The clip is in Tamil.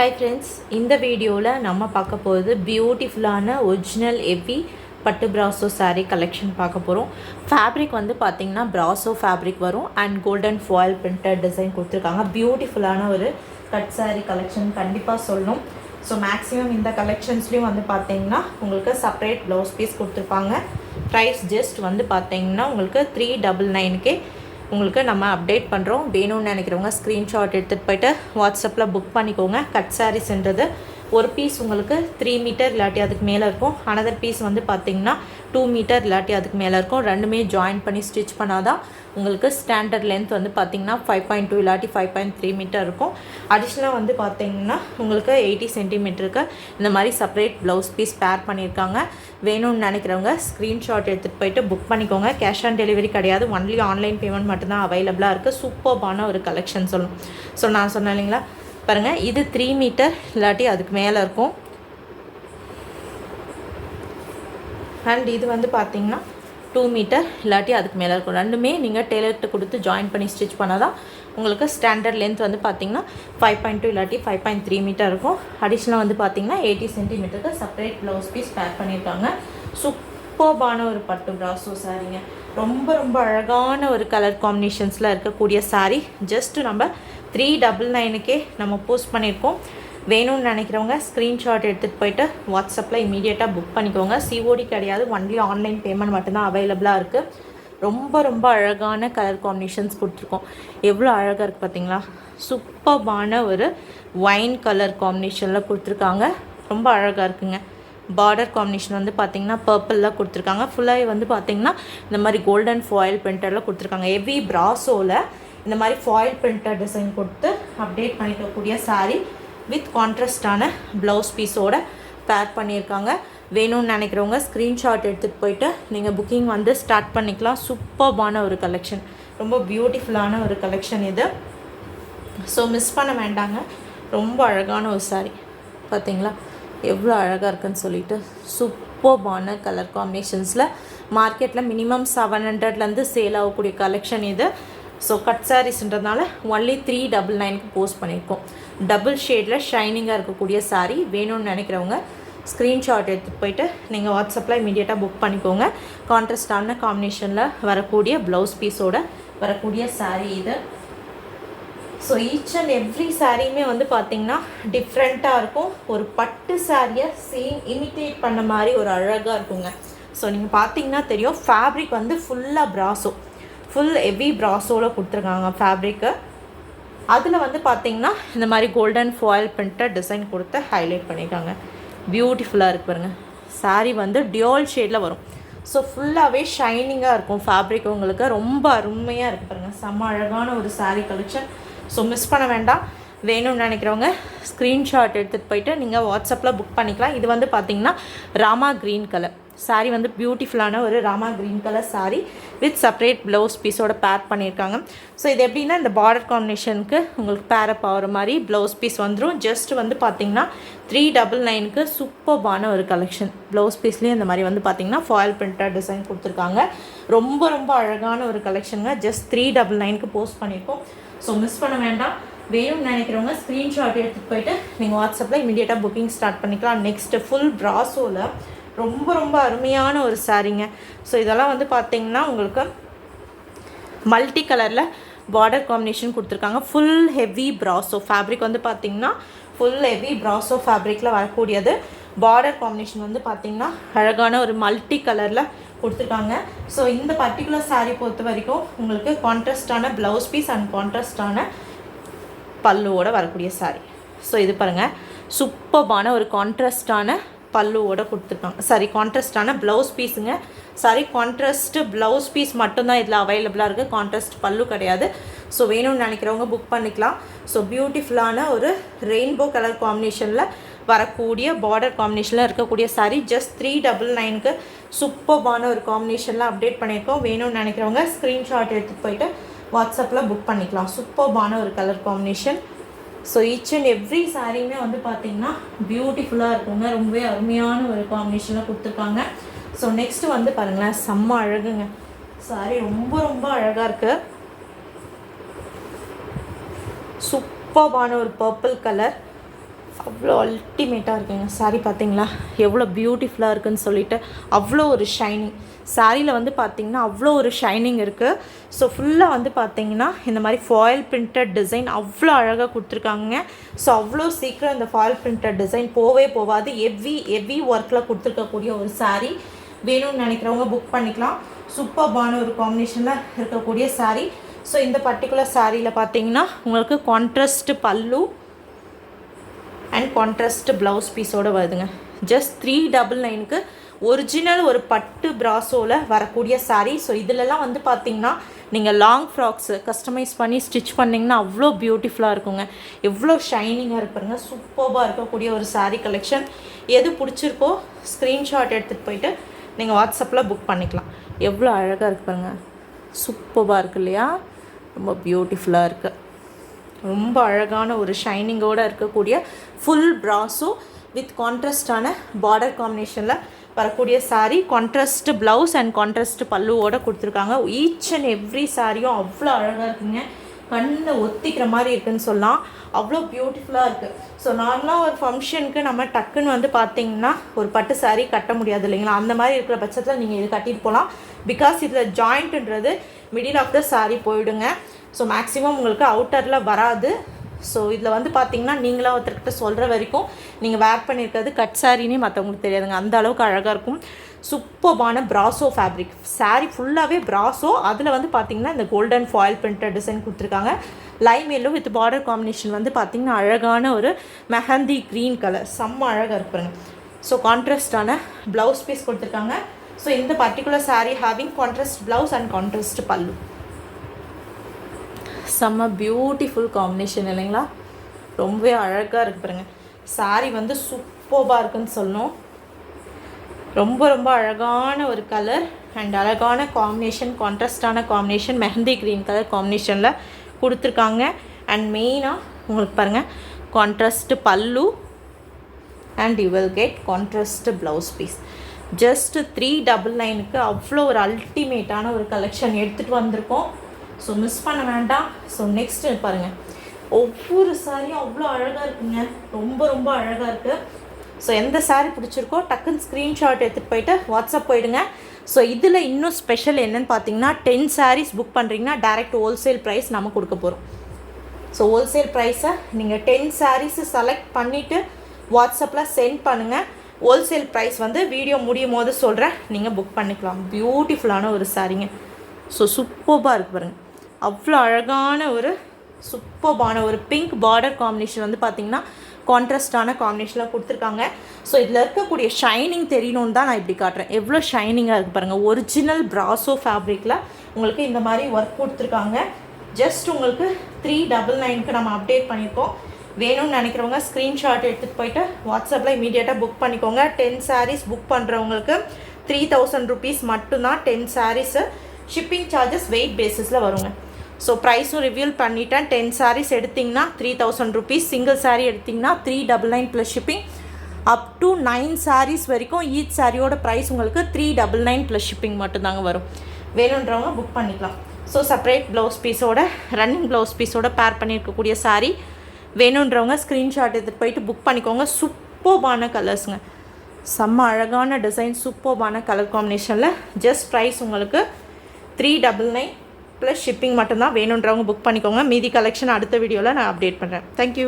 ஹாய் ஃப்ரெண்ட்ஸ், இந்த வீடியோவில் நம்ம பார்க்க போகிறது பியூட்டிஃபுல்லான ஒரிஜினல் ஹெவி பட்டு பிராசோ சாரீ கலெக்ஷன் பார்க்க போகிறோம். ஃபேப்ரிக் வந்து பார்த்திங்கன்னா பிராசோ ஃபேப்ரிக் வரும் and golden foil printed design கொடுத்துருக்காங்க. பியூட்டிஃபுல்லான ஒரு கட் சாரீ கலெக்ஷன் கண்டிப்பாக சொல்லணும். ஸோ மேக்ஸிமம் இந்த கலெக்ஷன்ஸ்லேயும் வந்து பார்த்திங்கன்னா உங்களுக்கு செப்பரேட் ப்ளவுஸ் பீஸ் கொடுத்துருப்பாங்க. ப்ரைஸ் ஜஸ்ட் வந்து பார்த்திங்கன்னா உங்களுக்கு 399 உங்களுக்கு நம்ம அப்டேட் பண்ணுறோம். வேணும்னு நினைக்கிறவங்க ஸ்க்ரீன்ஷாட் எடுத்துகிட்டு போய்ட்டு வாட்ஸ்அப்பில் புக் பண்ணிக்கோங்க. கட் சாரீஸ்ன்றது ஒரு பீஸ் உங்களுக்கு 3 மீட்டர் இல்லாட்டி அதுக்கு மேலே இருக்கும். அனதர் பீஸ் வந்து பார்த்திங்கன்னா 2 மீட்டர் இல்லாட்டி அதுக்கு மேலே இருக்கும். ரெண்டுமே ஜாயின் பண்ணி ஸ்டிச் பண்ணால் தான் உங்களுக்கு ஸ்டாண்டர்ட் லென்த் வந்து பார்த்திங்கன்னா 5.2 இல்லாட்டி 5.3 மீட்டர் இருக்கும். அடிஷ்னலாக வந்து பார்த்திங்கன்னா உங்களுக்கு 80 சென்டிமீட்டருக்கு இந்த மாதிரி செப்பரேட் ப்ளவுஸ் பீஸ் பேர் பண்ணியிருக்காங்க. வேணும்னு நினைக்கிறவங்க ஸ்க்ரீன்ஷாட் எடுத்துகிட்டு போய்ட்டு புக் பண்ணிக்கோங்க. கேஷ் ஆன் டெலிவரி கிடையாது, ஒன்லி ஆன்லைன் பேமெண்ட் மட்டும்தான் அவைலபிளாக இருக்குது. சூப்பர்பான ஒரு கலெக்ஷன் சொல்லணும். ஸோ நான் சொன்னேன் இல்லைங்களா, பாருங்கள், இது 3 மீட்டர் இல்லாட்டி அதுக்கு மேலே இருக்கும். அண்ட் இது வந்து பார்த்திங்கன்னா 2 மீட்டர் இல்லாட்டி அதுக்கு மேலே இருக்கும். ரெண்டுமே நீங்கள் டெய்லர்கிட்ட கொடுத்து ஜாயின் பண்ணி ஸ்டிச் பண்ணால் தான் உங்களுக்கு ஸ்டாண்டர்ட் லென்த் வந்து பார்த்திங்கன்னா 5.2 இல்லாட்டி 5.3 மீட்டர் இருக்கும். அடிஷ்னலாக வந்து பார்த்திங்கன்னா 80 சென்டிமீட்டருக்கு செப்பரேட் ப்ளவுஸ் பீஸ் பேக் பண்ணியிருக்காங்க. சூப்பர்பான ஒரு பட்டு பிராசோ சாரீங்க. ரொம்ப ரொம்ப அழகான ஒரு கலர் காம்பினேஷன்ஸில் இருக்கக்கூடிய சாரீ. ஜஸ்ட்டு நம்ம 399 நம்ம போஸ்ட் பண்ணியிருக்கோம். வேணும்னு நினைக்கிறவங்க ஸ்க்ரீன்ஷாட் எடுத்துகிட்டு போய்ட்டு வாட்ஸ்அப்பில் இமீடியட்டாக புக் பண்ணிக்கோங்க. சிஓடி கிடையாது, ஒன்லி ஆன்லைன் பேமெண்ட் மட்டும்தான் அவைலபிளாக இருக்குது. ரொம்ப ரொம்ப அழகான கலர் காம்பினேஷன்ஸ் கொடுத்துருக்கோம். எவ்வளோ அழகாக இருக்குது பார்த்தீங்களா? சூப்பர்பான ஒரு ஒயின் கலர் காம்பினேஷனில் கொடுத்துருக்காங்க. ரொம்ப அழகாக இருக்குங்க. பார்டர் காம்பினேஷன் வந்து பார்த்திங்கன்னா பர்பிளில் கொடுத்துருக்காங்க. ஃபுல்லாக வந்து பார்த்திங்கன்னா இந்த மாதிரி கோல்டன் ஃபாயில் பிரிண்டரில் கொடுத்துருக்காங்க. ஹெவி பிராசோவில் இந்த மாதிரி ஃபாயில் பிரிண்டர் டிசைன் கொடுத்து அப்டேட் பண்ணிக்கக்கூடிய சாரீ வித் கான்ட்ராஸ்டான ப்ளவுஸ் பீஸோடு பேர் பண்ணியிருக்காங்க. வேணும்னு நினைக்கிறவங்க ஸ்க்ரீன்ஷாட் எடுத்துகிட்டு போயிட்டு நீங்கள் புக்கிங் வந்து ஸ்டார்ட் பண்ணிக்கலாம். சூப்பர்பான ஒரு கலெக்ஷன், ரொம்ப பியூட்டிஃபுல்லான ஒரு கலெக்ஷன் இது. ஸோ மிஸ் பண்ண வேண்டாங்க. ரொம்ப அழகான ஒரு சாரீ பார்த்தீங்களா, எவ்வளோ அழகாக இருக்குன்னு சொல்லிட்டு. சூப்பர்பான கலர் காம்பினேஷன்ஸில் மார்க்கெட்டில் மினிமம் 700லேருந்து சேல் ஆகக்கூடிய கலெக்ஷன் இது. ஸோ கட் சாரீஸ்ன்றதுனால ஒன்லி 399 போஸ்ட் பண்ணியிருக்கோம். டபுள் ஷேடில் ஷைனிங்காக இருக்கக்கூடிய சாரீ. வேணும்னு நினைக்கிறவங்க ஸ்க்ரீன்ஷாட் எடுத்துகிட்டு போய்ட்டு நீங்கள் வாட்ஸ்அப்பில் இமீடியட்டாக புக் பண்ணிக்கோங்க. கான்ட்ராஸ்டான காம்பினேஷனில் வரக்கூடிய ப்ளவுஸ் பீஸோட வரக்கூடிய சாரீ இது. ஸோ ஈச் அண்ட் எவ்ரி சாரியுமே வந்து பார்த்திங்கன்னா டிஃப்ரெண்ட்டாக இருக்கும். ஒரு பட்டு சாரியை சேம் இமிட்டேட் பண்ண மாதிரி ஒரு அழகாக இருக்குங்க. ஸோ நீங்கள் பார்த்தீங்கன்னா தெரியும், ஃபேப்ரிக் வந்து ஃபுல்லாக பிராசோ, ஃபுல் ஹெவி பிராசோவில் கொடுத்துருக்காங்க ஃபேப்ரிக்கு. அதில் வந்து பார்த்திங்கன்னா இந்த மாதிரி கோல்டன் ஃபாயில் பிரிண்டட் டிசைன் கொடுத்து ஹைலைட் பண்ணியிருக்காங்க. பியூட்டிஃபுல்லாக இருக்கு பாருங்கள். சாரீ வந்து டியூல் ஷேடில் வரும். ஸோ ஃபுல்லாகவே ஷைனிங்காக இருக்கும் ஃபேப்ரிக். உங்களுக்கு ரொம்ப அருமையாக இருக்குது பாருங்கள். செம்ம அழகான ஒரு சாரீ கலெக்ஷன். ஸோ மிஸ் பண்ண வேண்டாம். வேணும்னு நினைக்கிறவங்க ஸ்க்ரீன்ஷாட் எடுத்துகிட்டு போய்ட்டு நீங்கள் வாட்ஸ்அப்பில் புக் பண்ணிக்கலாம். இது வந்து பார்த்திங்கன்னா ராமா க்ரீன் கலர் சாரீ, வந்து பியூட்டிஃபுல்லான ஒரு Rama green colour sari with separate blouse பீஸோட பேர் பண்ணியிருக்காங்க. ஸோ இது எப்படின்னா இந்த பார்டர் காம்பினேஷனுக்கு உங்களுக்கு பேரப் ஆகிற மாதிரி ப்ளவுஸ் பீஸ் வந்துடும். ஜஸ்ட் வந்து பார்த்திங்கன்னா 399 சூப்பர்பான ஒரு கலெக்ஷன். ப்ளவுஸ் பீஸ்லேயும் இந்த மாதிரி வந்து பார்த்திங்கன்னா ஃபாயில் பிரிண்டட் டிசைன் கொடுத்துருக்காங்க. ரொம்ப ரொம்ப அழகான ஒரு கலெக்ஷனுங்க. ஜஸ்ட் 399 போஸ்ட் பண்ணியிருக்கோம். ஸோ மிஸ் பண்ண வேண்டாம். வேணும்னு நினைக்கிறவங்க ஸ்க்ரீன்ஷாட் எடுத்துகிட்டு போய்ட்டு நீங்கள் வாட்ஸ்அப்பில் இமீடியட்டாக புக்கிங் ஸ்டார்ட் பண்ணிக்கலாம். நெக்ஸ்ட்டு ஃபுல் பிராசோவில் ரொம்ப ரொம்ப அருமையான ஒரு சாரீங்க. ஸோ இதெல்லாம் வந்து பார்த்திங்கன்னா உங்களுக்கு மல்டி கலரில் பார்டர் காம்பினேஷன் கொடுத்துருக்காங்க. ஃபுல் ஹெவி பிராசோ ஃபேப்ரிக் வந்து பார்த்திங்கன்னா ஃபுல் ஹெவி பிராசோ ஃபேப்ரிக்கில் வரக்கூடியது. பார்டர் காம்பினேஷன் வந்து பார்த்திங்கன்னா அழகான ஒரு மல்டி கலரில் கொடுத்துருக்காங்க. ஸோ இந்த பர்டிகுலர் சாரீ பொறுத்த வரைக்கும் உங்களுக்கு கான்ட்ராஸ்டான ப்ளவுஸ் பீஸ் அண்ட் கான்ட்ராஸ்டான பல்லுவோடு வரக்கூடிய சாரீ. ஸோ இது பாருங்கள், சூப்பர்பான ஒரு கான்ட்ராஸ்டான பல்லுவோட கொடுத்துருக்காங்க. சாரி, கான்ட்ராஸ்டான ப்ளவுஸ் பீஸுங்க. சாரி, கான்ட்ராஸ்ட் ப்ளவுஸ் பீஸ் மட்டும்தான் இதில் அவைலபிளாக இருக்குது. கான்ட்ராஸ்ட் பல்லு கிடையாது. ஸோ வேணும்னு நினைக்கிறவங்க புக் பண்ணிக்கலாம். ஸோ பியூட்டிஃபுல்லான ஒரு ரெயின்போ கலர் காம்பினேஷனில் வரக்கூடிய பார்டர் காம்பினேஷனில் இருக்கக்கூடிய சாரீ. ஜஸ்ட் 399 சூப்பர்பான ஒரு காம்பினேஷனில் அப்டேட் பண்ணியிருக்கோம். வேணும்னு நினைக்கிறவங்க ஸ்க்ரீன்ஷாட் எடுத்துகிட்டு போய்ட்டு வாட்ஸ்அப்பில் புக் பண்ணிக்கலாம். சூப்பர்பான ஒரு colour combination. So each and every சாரீயுமே வந்து பார்த்திங்கன்னா பியூட்டிஃபுல்லாக இருக்குங்க. ரொம்பவே அருமையான ஒரு காம்பினேஷனில் கொடுத்துருக்காங்க. ஸோ நெக்ஸ்ட்டு வந்து பாருங்களேன், செம்ம அழகுங்க. சாரீ ரொம்ப ரொம்ப அழகாக இருக்குது. சூப்பர்பான ஒரு பர்பிள் கலர் அவ்வளோ அல்டிமேட்டாக இருக்குங்க சாரீ. பார்த்தீங்களா எவ்வளோ பியூட்டிஃபுல்லாக இருக்குதுன்னு சொல்லிட்டு அவ்வளோ ஒரு ஷைனிங் சாரியில் வந்து பார்த்திங்கன்னா அவ்வளோ ஒரு ஷைனிங் இருக்குது. ஸோ ஃபுல்லாக வந்து பார்த்திங்கன்னா இந்த மாதிரி ஃபாயில் பிரிண்டட் டிசைன் அவ்வளோ அழகாக கொடுத்துருக்காங்க. ஸோ அவ்வளோ சீக்கிரம் இந்த ஃபாயில் பிரிண்டட் டிசைன் போகாது. ஹெவி ஒர்க்கில் கொடுத்துருக்கக்கூடிய ஒரு சாரீ. வேணும்னு நினைக்கிறவங்க புக் பண்ணிக்கலாம். சூப்பர்பான ஒரு காம்பினேஷனில் இருக்கக்கூடிய சாரீ. ஸோ இந்த பர்டிகுலர் சாரியில் பார்த்தீங்கன்னா உங்களுக்கு contrast pallu and contrast blouse பீஸோடு வருதுங்க. ஜஸ்ட் 399க்கு ஒரிஜினல் ஒரு பட்டு பிராசோவில் வரக்கூடிய சாரீ. ஸோ இதிலெல்லாம் வந்து பார்த்திங்கன்னா நீங்கள் லாங் ஃப்ராக்ஸு கஸ்டமைஸ் பண்ணி ஸ்டிச் பண்ணிங்கன்னா அவ்வளோ பியூட்டிஃபுல்லாக இருக்குங்க. எவ்வளோ ஷைனிங்காக இருப்பாருங்க. சூப்பராக இருக்கக்கூடிய ஒரு சாரீ கலெக்ஷன். எது பிடிச்சிருக்கோ ஸ்க்ரீன்ஷாட் எடுத்துகிட்டு போயிட்டு நீங்கள் வாட்ஸ்அப்பில் புக் பண்ணிக்கலாம். எவ்வளோ அழகாக இருப்பாருங்க. சூப்பராக இருக்குது இல்லையா? ரொம்ப பியூட்டிஃபுல்லாக இருக்குது. ரொம்ப அழகான ஒரு ஷைனிங்கோடு இருக்கக்கூடிய ஃபுல் ப்ராஸோ வித் கான்ட்ராஸ்டான பார்டர் காம்பினேஷனில் வரக்கூடிய sari. Contrast blouse and contrast பல்லுவோடு கொடுத்துருக்காங்க. ஈச் அண்ட் எவ்ரி சாரியும் அவ்வளோ அழகாக இருக்குங்க. கண்ணை ஒத்திக்கிற மாதிரி இருக்குதுன்னு சொல்லலாம். அவ்வளோ பியூட்டிஃபுல்லாக இருக்குது. ஸோ நார்மலாக ஒரு ஃபங்க்ஷனுக்கு நம்ம டக்குன்னு வந்து பார்த்திங்கன்னா ஒரு பட்டு சாரீ கட்ட முடியாது இல்லைங்களா? அந்த மாதிரி இருக்கிற பட்சத்தில் நீங்கள் இது கட்டிட்டு போகலாம். பிகாஸ் இதில் ஜாயிண்ட்டுன்றது மிடில் ஆஃப் த சாரீ போயிடுங்க. ஸோ மேக்ஸிமம் உங்களுக்கு அவுட்டரில் வராது. ஸோ இதில் வந்து பார்த்திங்கன்னா நீங்களாக ஒருத்தர்கிட்ட சொல்கிற வரைக்கும் நீங்கள் வேர் பண்ணியிருக்கிறது கட் சாரின்னே மற்றவங்களுக்கு தெரியாதுங்க. அந்த அளவுக்கு அழகாக இருக்கும். சூப்பர்பான பிராசோ ஃபேப்ரிக் சாரீ ஃபுல்லாகவே பிராசோ. அதில் வந்து பார்த்திங்கன்னா இந்த கோல்டன் ஃபாயில் பிரிண்டட் டிசைன் கொடுத்துருக்காங்க. Lime yellow with border combination வந்து பார்த்திங்கன்னா அழகான ஒரு மெஹந்தி க்ரீன் கலர் செம்ம அழகாக இருப்பாருங்க. ஸோ கான்ட்ராஸ்டான ப்ளவுஸ் பீஸ் கொடுத்துருக்காங்க. ஸோ இந்த particular sari having contrast blouse and contrast பல்லு. செம்ம பியூட்டிஃபுல் காம்பினேஷன் இல்லைங்களா? ரொம்பவே அழகாக இருக்கு பாருங்க. சாரீ வந்து சூப்பராக இருக்குன்னு சொல்லணும். ரொம்ப ரொம்ப அழகான ஒரு கலர் அண்ட் அழகான காம்பினேஷன். கான்ட்ராஸ்டான காம்பினேஷன் மெஹந்தி க்ரீன் கலர் காம்பினேஷனில் கொடுத்துருக்காங்க. அண்ட் மெயினாக உங்களுக்கு பாருங்கள் contrast pallu and you will get contrast blouse piece. Just 399க்கு அவ்வளோ ஒரு அல்டிமேட்டான ஒரு கலெக்ஷன் எடுத்துகிட்டு வந்திருக்கோம். ஸோ மிஸ் பண்ண வேண்டாம். ஸோ நெக்ஸ்ட்டு பாருங்கள், ஒவ்வொரு சாரியும் அவ்வளோ அழகாக இருக்குங்க. ரொம்ப ரொம்ப அழகாக இருக்குது. ஸோ எந்த சாரீ பிடிச்சிருக்கோ டக்குன்னு ஸ்க்ரீன்ஷாட் எடுத்துகிட்டு போயிட்டு வாட்ஸ்அப் போயிடுங்க. ஸோ இதில் இன்னும் ஸ்பெஷல் என்னென்னு பார்த்தீங்கன்னா 10 சாரீஸ் புக் பண்ணுறீங்கன்னா டைரக்ட் ஹோல்சேல் ப்ரைஸ் நம்ம கொடுக்க போகிறோம். ஸோ ஹோல்சேல் ப்ரைஸை நீங்கள் 10 சாரீஸு செலக்ட் பண்ணிவிட்டு வாட்ஸ்அப்பில் சென்ட் பண்ணுங்கள். ஹோல்சேல் ப்ரைஸ் வந்து வீடியோ முடியும் போது சொல்கிறேன், நீங்கள் புக் பண்ணிக்கலாம். பியூட்டிஃபுல்லான ஒரு சாரீங்க. ஸோ சூப்பராக இருக்குது பாருங்கள். அவ்வளோ அழகான ஒரு சூப்பர்பான ஒரு பிங்க் பார்டர் காம்பினேஷன் வந்து பார்த்திங்கன்னா கான்ட்ராஸ்டான காம்பினேஷனில் கொடுத்துருக்காங்க. ஸோ இதில் இருக்கக்கூடிய ஷைனிங் தெரியணுன்னு தான் நான் இப்படி காட்டுறேன். எவ்வளோ ஷைனிங்காக இருக்குது பாருங்கள். ஒரிஜினல் பிராசோ ஃபேப்ரிக்கில் உங்களுக்கு இந்த மாதிரி ஒர்க் கொடுத்துருக்காங்க. ஜஸ்ட் உங்களுக்கு 399க்கு நம்ம அப்டேட் பண்ணியிருக்கோம். வேணும்னு நினைக்கிறவங்க ஸ்க்ரீன்ஷாட் எடுத்துகிட்டு போயிட்டு வாட்ஸ்அப்பில் இமீடியட்டாக புக் பண்ணிக்கோங்க. 10 சாரீஸ் புக் பண்ணுறவங்களுக்கு 3000 rupees மட்டும்தான் 10 சாரீஸு. ஷிப்பிங் சார்ஜஸ் வெயிட் பேஸிஸில் வருங்க. ஸோ ப்ரைஸும் ரிவீல் பண்ணிட்டேன். 10 சாரீஸ் எடுத்திங்கன்னா 3000 rupees. சிங்கிள் சாரீ எடுத்திங்கன்னா 399 plus shipping. Up to 9 saris வரைக்கும் ஈச் சாரியோட ப்ரைஸ் உங்களுக்கு 399 ப்ளஸ் ஷிப்பிங் மட்டும்தாங்க வரும். வேணுன்றவங்க புக் பண்ணிக்கலாம். ஸோ செப்பரேட் ப்ளவுஸ் பீஸோட ரன்னிங் ப்ளவுஸ் பீஸோட பேர் பண்ணியிருக்கக்கூடிய சாரீ வேணுன்றவங்க ஸ்க்ரீன்ஷாட் எடுத்துகிட்டு போயிட்டு புக் பண்ணிக்கோங்க. சூப்பர்பான கலர்ஸுங்க. செம்ம அழகான டிசைன், சூப்பர்பான கலர் காம்பினேஷனில். ஜஸ்ட் ப்ரைஸ் உங்களுக்கு 399 ப்ளஸ் ஷிப்பிங் மட்டும்தான். வேணுன்றவங்க புக் பண்ணிக்கோங்க. மீதி கலெக்ஷன் அடுத்த வீடியோவில் நான் அப்டேட் பண்ணுறேன். தேங்க்யூ.